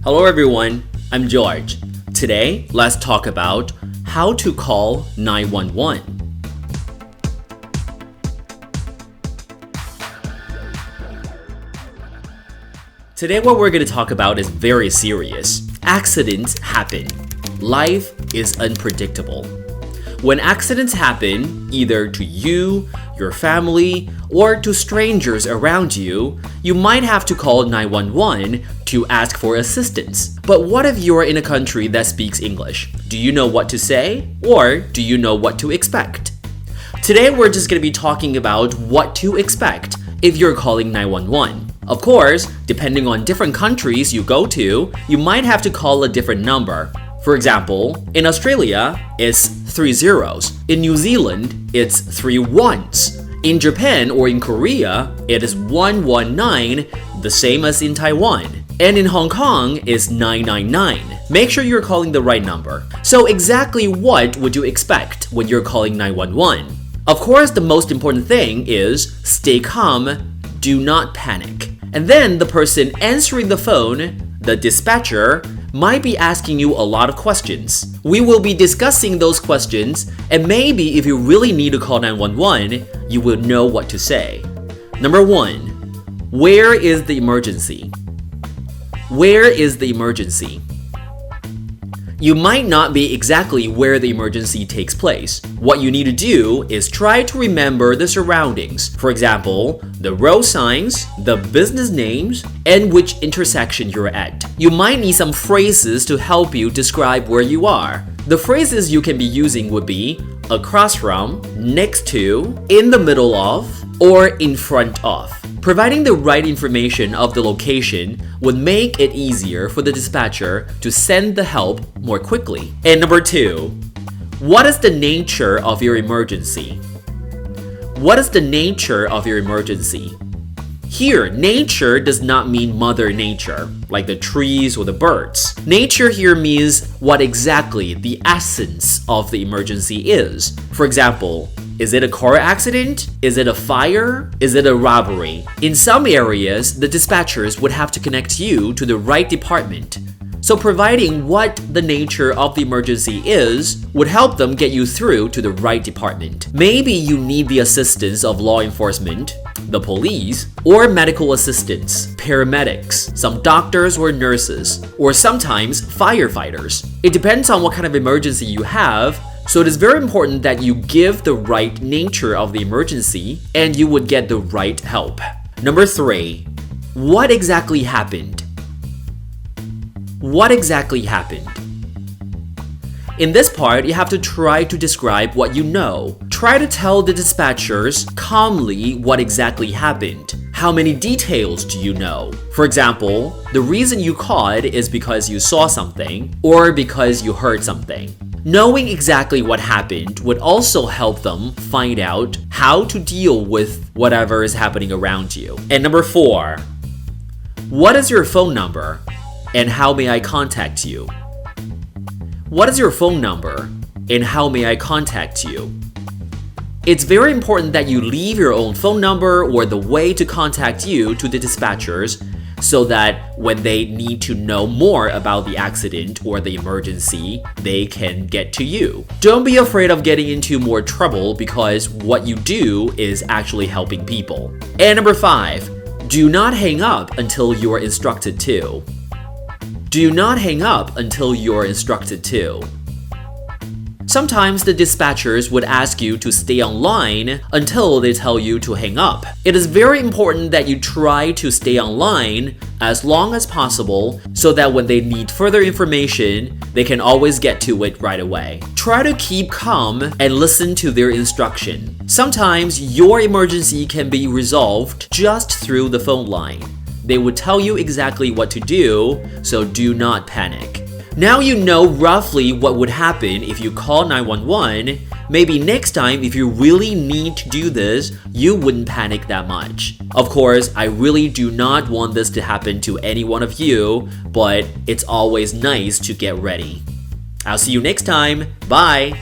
Hello everyone, I'm George. Today, let's talk about how to call 911. Today what we're going to talk about is very serious. Accidents happen. Life is unpredictable. When accidents happen, either to you, your family, or to strangers around you, you might have to call 911 to ask for assistance. But what if you're in a country that speaks English? Do you know what to say? Or do you know what to expect? Today we're just going to be talking about what to expect if you're calling 911. Of course, depending on different countries you go to, you might have to call a different number. For example, in Australia, it's 3 zeros. In New Zealand, it's 3 ones. In Japan or in Korea, it is 119, the same as in Taiwan. And in Hong Kong, it's 999. Make sure you're calling the right number. So exactly what would you expect when you're calling 911? Of course, the most important thing is stay calm, do not panic. And then the person answering the phone, the dispatcher, might be asking you a lot of questions. We will be discussing those questions, and maybe if you really need to call 911, you will know what to say. Number 1. Where is the emergency? Where is the emergency? You might not be exactly where the emergency takes place. What you need to do is try to remember the surroundings. For example, the road signs, the business names, and which intersection you're at. You might need some phrases to help you describe where you are. The phrases you can be using would be across from, next to, in the middle of, or in front of. Providing the right information of the location would make it easier for the dispatcher to send the help more quickly. And number 2, what is the nature of your emergency? What is the nature of your emergency? Here, nature does not mean Mother Nature, like the trees or the birds. Nature here means what exactly the essence of the emergency is. For example, is it a car accident? Is it a fire? Is it a robbery? In some areas, the dispatchers would have to connect you to the right department. So providing what the nature of the emergency is would help them get you through to the right department. Maybe you need the assistance of law enforcement, the police, or medical assistants, paramedics, some doctors or nurses, or sometimes firefighters. It depends on what kind of emergency you have. So it is very important that you give the right nature of the emergency and you would get the right help. Number 3, what exactly happened? What exactly happened? In this part, you have to try to describe what you know. Try to tell the dispatchers calmly what exactly happened. How many details do you know? For example, the reason you called is because you saw something or because you heard something. Knowing exactly what happened would also help them find out how to deal with whatever is happening around you. And number 4, what is your phone number and how may I contact you? What is your phone number and how may I contact you? It's very important that you leave your own phone number or the way to contact you to the dispatchers so that when they need to know more about the accident or the emergency, they can get to you. Don't be afraid of getting into more trouble because what you do is actually helping people. And number 5, do not hang up until you are instructed to. Do not hang up until you are instructed to. Sometimes the dispatchers would ask you to stay online until they tell you to hang up. It is very important that you try to stay online as long as possible so that when they need further information, they can always get to it right away. Try to keep calm and listen to their instruction. Sometimes your emergency can be resolved just through the phone line. They would tell you exactly what to do, so do not panic. Now you know roughly what would happen if you call 911. Maybe next time, if you really need to do this, you wouldn't panic that much. Of course, I really do not want this to happen to any one of you, but it's always nice to get ready. I'll see you next time. Bye!